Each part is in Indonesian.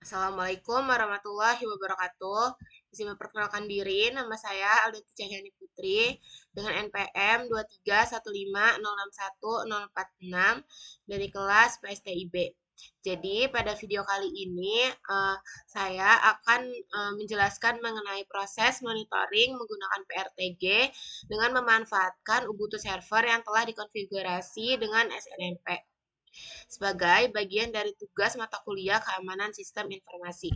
Assalamualaikum warahmatullahi wabarakatuh. Izin memperkenalkan diri, nama saya Aldati Cahyani Putri dengan NPM 23150610046 dari kelas PSTIB. Jadi, pada video kali ini saya akan menjelaskan mengenai proses monitoring menggunakan PRTG dengan memanfaatkan Ubuntu Server yang telah dikonfigurasi dengan SNMP sebagai bagian dari tugas mata kuliah keamanan sistem informasi.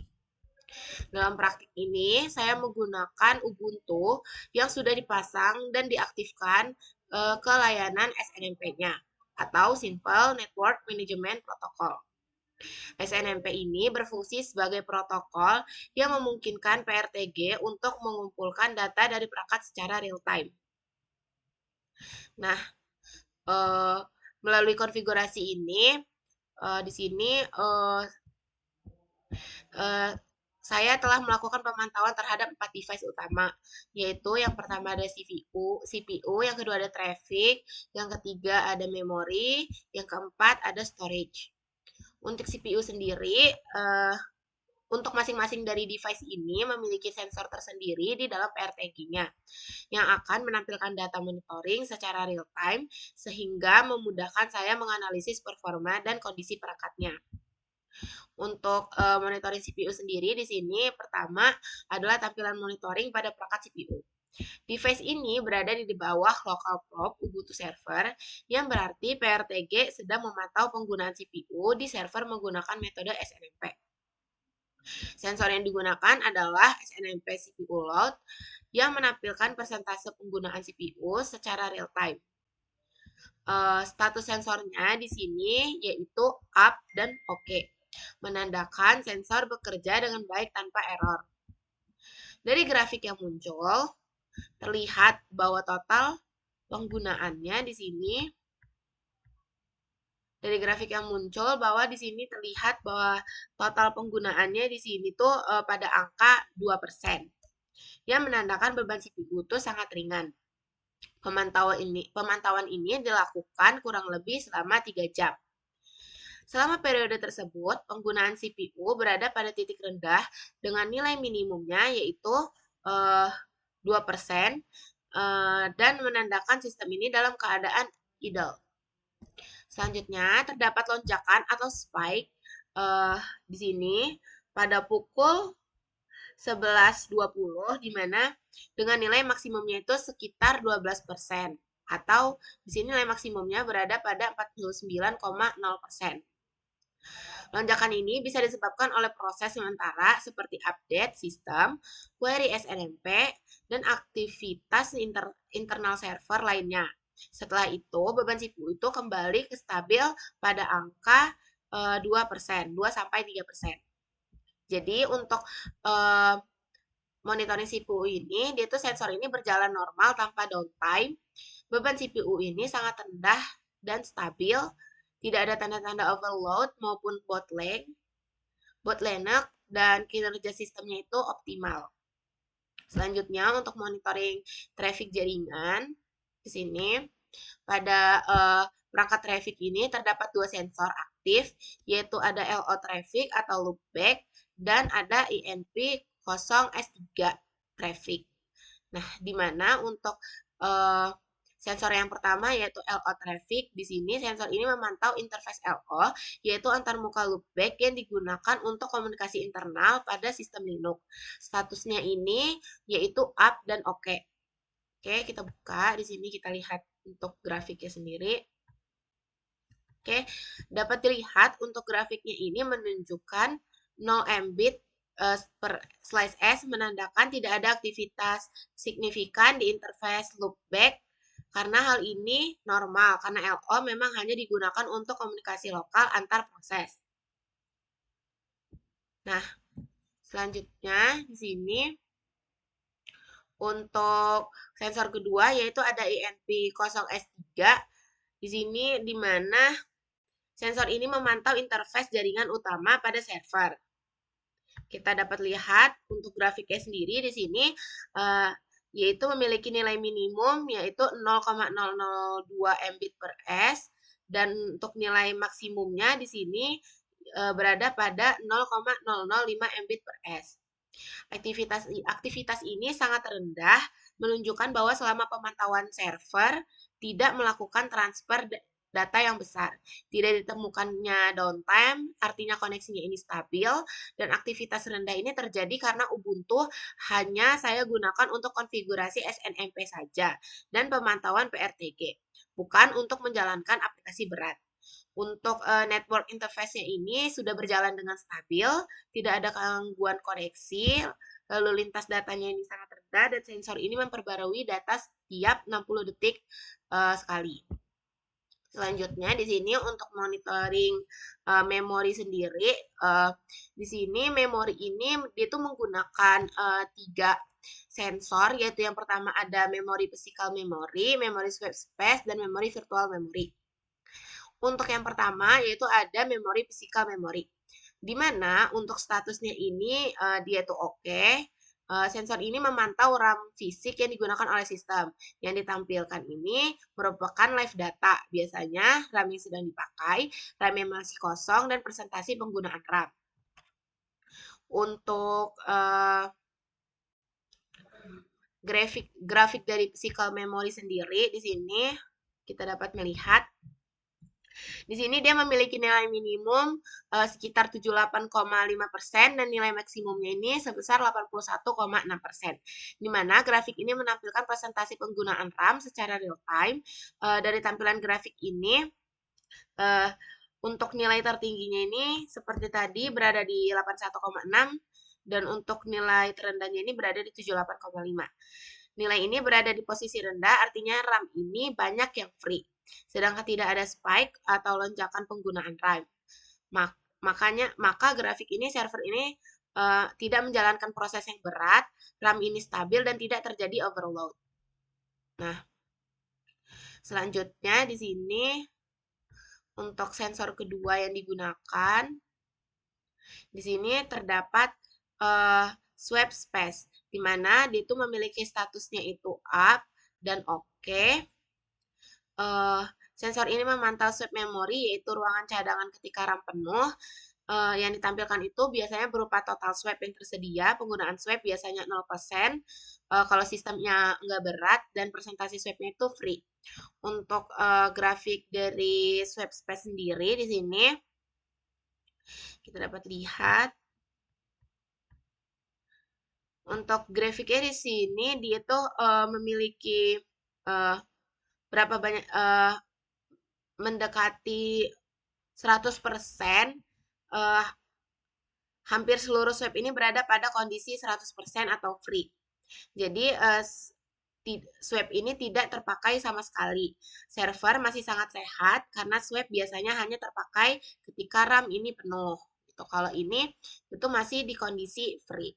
Dalam praktik ini, saya menggunakan Ubuntu yang sudah dipasang dan diaktifkan ke layanan SNMP-nya atau Simple Network Management Protocol. SNMP ini berfungsi sebagai protokol yang memungkinkan PRTG untuk mengumpulkan data dari perangkat secara real time. Nah, eh, melalui konfigurasi ini, di sini eh, saya telah melakukan pemantauan terhadap 4 device utama, yaitu yang pertama ada CPU, yang kedua ada traffic, yang ketiga ada memori, yang keempat ada storage. Untuk CPU sendiri, untuk masing-masing dari device ini memiliki sensor tersendiri di dalam PRTG-nya yang akan menampilkan data monitoring secara real time sehingga memudahkan saya menganalisis performa dan kondisi perangkatnya. Untuk monitoring CPU sendiri di sini pertama adalah tampilan monitoring pada perangkat CPU. Device ini berada di bawah local probe Ubuntu server yang berarti PRTG sedang memantau penggunaan CPU di server menggunakan metode SNMP. Sensor yang digunakan adalah SNMP CPU load yang menampilkan persentase penggunaan CPU secara real time. Status sensornya di sini yaitu up dan OK, menandakan sensor bekerja dengan baik tanpa error. Dari grafik yang muncul, terlihat bahwa total penggunaannya di sini dari grafik yang muncul bahwa di sini terlihat bahwa total penggunaannya di sini tuh pada angka 2%, yang menandakan beban CPU itu sangat ringan. Pemantauan ini dilakukan kurang lebih selama 3 jam. Selama periode tersebut, penggunaan CPU berada pada titik rendah dengan nilai minimumnya yaitu 2% dan menandakan sistem ini dalam keadaan idle. Selanjutnya, terdapat lonjakan atau spike di sini pada pukul 11.20 di mana dengan nilai maksimumnya itu sekitar 12% atau di sini nilai maksimumnya berada pada 49,0%. Lonjakan ini bisa disebabkan oleh proses sementara seperti update sistem, query SNMP, dan aktivitas internal server lainnya. Setelah itu, beban CPU itu kembali ke stabil pada angka 2%, 2-3%. Jadi untuk monitoring CPU ini, dia tuh sensor ini berjalan normal tanpa downtime. Beban CPU ini sangat rendah dan stabil, tidak ada tanda-tanda overload maupun bottleneck, dan kinerja sistemnya itu optimal. Selanjutnya untuk monitoring traffic jaringan, di sini pada perangkat traffic ini terdapat dua sensor aktif, yaitu ada LO traffic atau loopback dan ada INP 0S3 traffic. Nah, di mana untuk sensor yang pertama yaitu LO traffic, di sini sensor ini memantau interface LO, yaitu antarmuka loopback yang digunakan untuk komunikasi internal pada sistem Linux. Statusnya ini yaitu up dan OK. Oke, kita buka. Di sini kita lihat untuk grafiknya sendiri. Oke, dapat dilihat untuk grafiknya ini menunjukkan 0 Mbit per slice S menandakan tidak ada aktivitas signifikan di interface loopback karena hal ini normal karena LO memang hanya digunakan untuk komunikasi lokal antar proses. Nah, selanjutnya di sini untuk sensor kedua yaitu ada INP0S3. Di sini di mana sensor ini memantau interface jaringan utama pada server. Kita dapat lihat untuk grafiknya sendiri di sini yaitu memiliki nilai minimum yaitu 0,002 Mbit per S dan untuk nilai maksimumnya di sini berada pada 0,005 Mbit per s. Aktivitas ini sangat rendah, menunjukkan bahwa selama pemantauan server tidak melakukan transfer data yang besar. Tidak ditemukannya downtime, artinya koneksinya ini stabil, dan aktivitas rendah ini terjadi karena Ubuntu hanya saya gunakan untuk konfigurasi SNMP saja dan pemantauan PRTG, bukan untuk menjalankan aplikasi berat. Untuk network interface-nya ini sudah berjalan dengan stabil, tidak ada gangguan koneksi, lalu lintas datanya ini sangat rendah, dan sensor ini memperbarui data setiap 60 detik sekali. Selanjutnya di sini untuk monitoring memori sendiri, di sini memori ini itu menggunakan 3 sensor, yaitu yang pertama ada memori physical memory, memori swap space, dan memori virtual memory. Untuk yang pertama yaitu ada memori physical memory, di mana untuk statusnya ini dia itu oke. Sensor ini memantau RAM fisik yang digunakan oleh sistem. Yang ditampilkan ini merupakan live data, biasanya RAM yang sedang dipakai, RAM yang masih kosong, dan presentasi penggunaan RAM. Untuk grafik dari physical memory sendiri, di sini kita dapat melihat di sini dia memiliki nilai minimum sekitar 78,5% dan nilai maksimumnya ini sebesar 81,6%. Di mana grafik ini menampilkan presentasi penggunaan RAM secara real time. Dari tampilan grafik ini, untuk nilai tertingginya ini seperti tadi berada di 81,6 dan untuk nilai terendahnya ini berada di 78,5. Nilai ini berada di posisi rendah, artinya RAM ini banyak yang free. Sedangkan tidak ada spike atau lonjakan penggunaan RAM. Maka grafik ini, server ini tidak menjalankan proses yang berat, RAM ini stabil dan tidak terjadi overload. Nah, selanjutnya di sini untuk sensor kedua yang digunakan, di sini terdapat swap space, di mana dia itu memiliki statusnya itu up dan oke. Sensor ini memantau swap memori, yaitu ruangan cadangan ketika RAM penuh. Yang ditampilkan itu biasanya berupa total swap yang tersedia, penggunaan swap biasanya 0%, kalau sistemnya nggak berat, dan presentasi swapnya itu free. Untuk grafik dari swap space sendiri di sini, kita dapat lihat. Untuk grafiknya di sini, dia tuh memiliki berapa banyak mendekati 100%, hampir seluruh swap ini berada pada kondisi 100% atau free. Jadi swap ini tidak terpakai sama sekali. Server masih sangat sehat karena swap biasanya hanya terpakai ketika RAM ini penuh. Gitu. Kalau ini itu masih di kondisi free.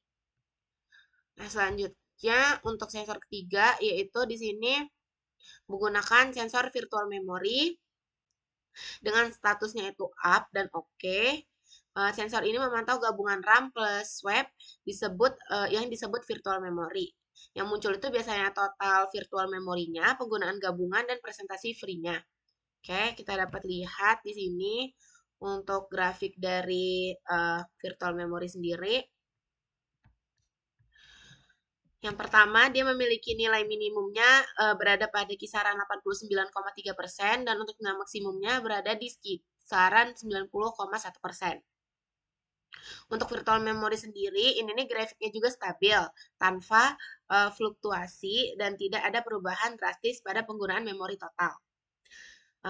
Nah, selanjutnya untuk sensor ketiga yaitu di sini menggunakan sensor virtual memory dengan statusnya itu up dan oke. Sensor ini memantau gabungan RAM plus swap yang disebut virtual memory. Yang muncul itu biasanya total virtual memorinya, penggunaan gabungan, dan presentasi free-nya. Oke, kita dapat lihat di sini untuk grafik dari virtual memory sendiri. Yang pertama, dia memiliki nilai minimumnya berada pada kisaran 89,3% dan untuk nilai maksimumnya berada di kisaran 90,1%. Untuk virtual memory sendiri, ini nih grafiknya juga stabil, tanpa fluktuasi dan tidak ada perubahan drastis pada penggunaan memori total.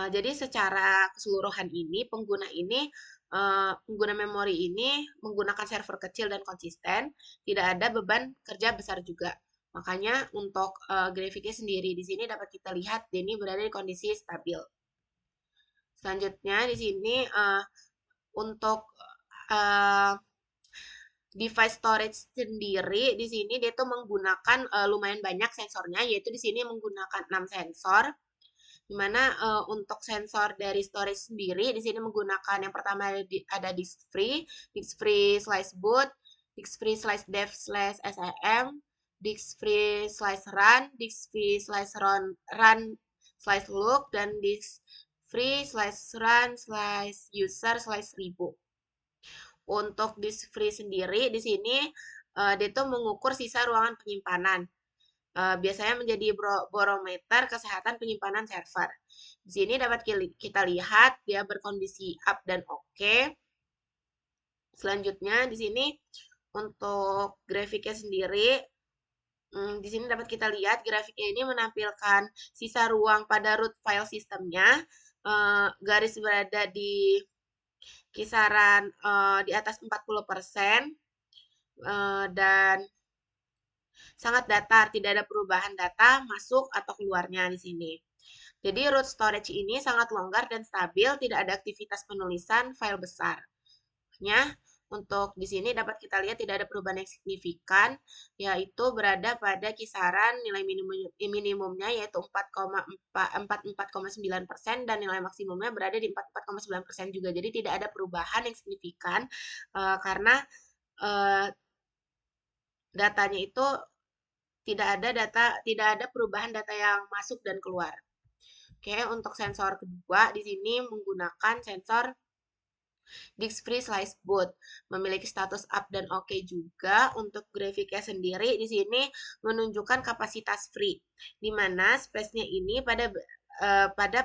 Jadi secara keseluruhan ini, pengguna memori ini menggunakan server kecil dan konsisten, tidak ada beban kerja besar juga. Makanya untuk grafiknya sendiri di sini dapat kita lihat ini berada di kondisi stabil. Selanjutnya di sini untuk device storage sendiri di sini dia tuh menggunakan lumayan banyak sensornya, yaitu di sini menggunakan 6 sensor. Dimana untuk sensor dari storage sendiri di sini menggunakan yang pertama ada disk free slash boot, disk free slash dev slash SIM, disk free slash run, disk free slash run slash look, dan disk free slash run slash user slash 1000. Untuk disk free sendiri di sini dia tuh mengukur sisa ruangan penyimpanan. Biasanya menjadi barometer kesehatan penyimpanan server. Di sini dapat kita lihat dia berkondisi up dan oke. Selanjutnya di sini untuk grafiknya sendiri, di sini dapat kita lihat grafiknya ini menampilkan sisa ruang pada root file sistemnya. Garis berada di kisaran di atas 40%, dan sangat datar, tidak ada perubahan data masuk atau keluarnya di sini. Jadi root storage ini sangat longgar dan stabil, tidak ada aktivitas penulisan file besar. Untuk di sini dapat kita lihat tidak ada perubahan yang signifikan, yaitu berada pada kisaran nilai minimumnya yaitu 44,9% dan nilai maksimumnya berada di 44,9% juga. Jadi tidak ada perubahan yang signifikan karena datanya itu tidak ada perubahan data yang masuk dan keluar. Oke, untuk sensor kedua di sini menggunakan sensor disk free slice boot, memiliki status up dan oke juga. Untuk grafiknya sendiri di sini menunjukkan kapasitas free, di mana space-nya ini pada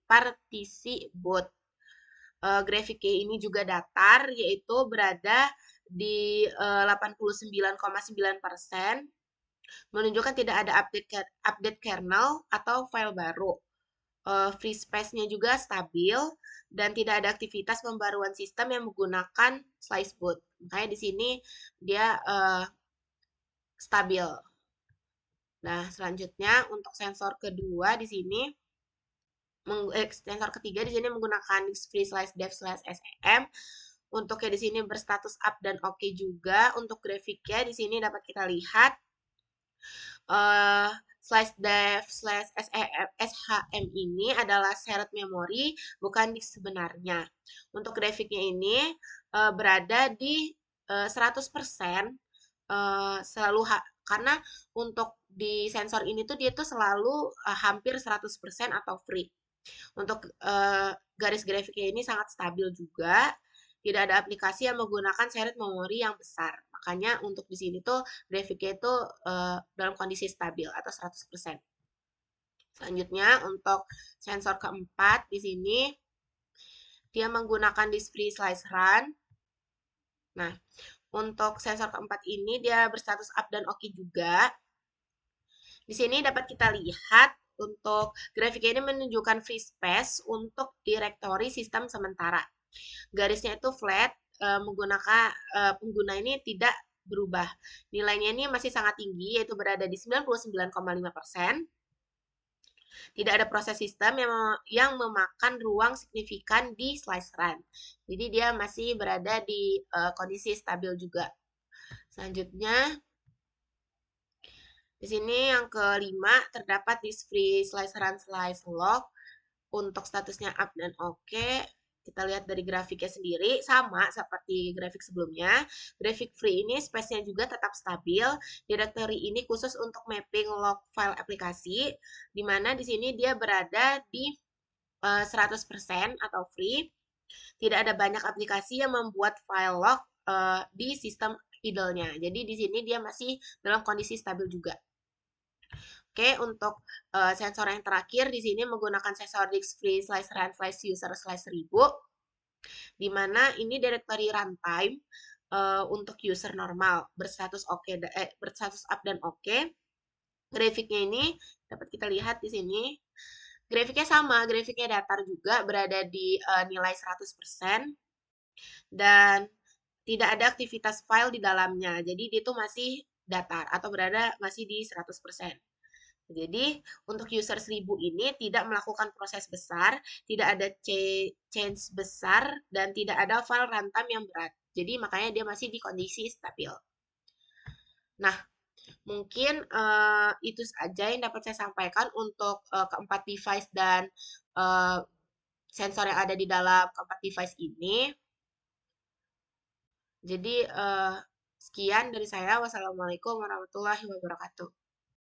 partisi boot. Grafiknya ini juga datar, yaitu berada di 89,9%, menunjukkan tidak ada update kernel atau file baru. Free space-nya juga stabil dan tidak ada aktivitas pembaruan sistem yang menggunakan slice boot. Makanya di sini dia stabil. Nah, selanjutnya untuk sensor kedua di sini sensor ketiga di sini menggunakan disk free slice dev slash SEM. Untuk di sini berstatus up dan oke juga. Untuk grafiknya di sini dapat kita lihat slice dev slash SHM ini adalah shared memory, bukan disk sebenarnya. Untuk grafiknya ini berada di 100%, selalu karena untuk di sensor ini tuh dia tuh selalu hampir 100% atau free. Untuk garis grafiknya ini sangat stabil juga. Tidak ada aplikasi yang menggunakan shared memory yang besar. Makanya untuk di sini tuh grafiknya itu dalam kondisi stabil atau 100%. Selanjutnya untuk sensor keempat di sini dia menggunakan disk free slice run. Nah, untuk sensor keempat ini dia berstatus up dan oke juga. Di sini dapat kita lihat untuk grafiknya ini menunjukkan free space untuk direktori sistem sementara. Garisnya itu flat, menggunakan pengguna ini tidak berubah. Nilainya ini masih sangat tinggi, yaitu berada di 99,5%. Tidak ada proses sistem yang memakan ruang signifikan di slice run. Jadi dia masih berada di kondisi stabil juga. Selanjutnya, di sini yang kelima terdapat disk free slice run slice log. Untuk statusnya up dan oke. Kita lihat dari grafiknya sendiri, sama seperti grafik sebelumnya. Grafik free ini space-nya juga tetap stabil. Directory ini khusus untuk mapping log file aplikasi, di mana di sini dia berada di 100% atau free. Tidak ada banyak aplikasi yang membuat file log di sistem idle-nya. Jadi di sini dia masih dalam kondisi stabil juga. Oke, untuk sensor yang terakhir di sini menggunakan sensor disk free slice run slice user slice 1000, di mana ini directory runtime untuk user normal berstatus berstatus up dan oke. Grafiknya ini dapat kita lihat di sini. Grafiknya sama, grafiknya datar juga, berada di nilai 100% dan tidak ada aktivitas file di dalamnya. Jadi dia itu masih datar atau berada masih di 100%. Jadi, untuk user 1000 ini tidak melakukan proses besar, tidak ada change besar, dan tidak ada file runtime yang berat. Jadi, makanya dia masih di kondisi stabil. Nah, mungkin itu saja yang dapat saya sampaikan untuk keempat device dan sensor yang ada di dalam keempat device ini. Jadi, sekian dari saya. Wassalamualaikum warahmatullahi wabarakatuh.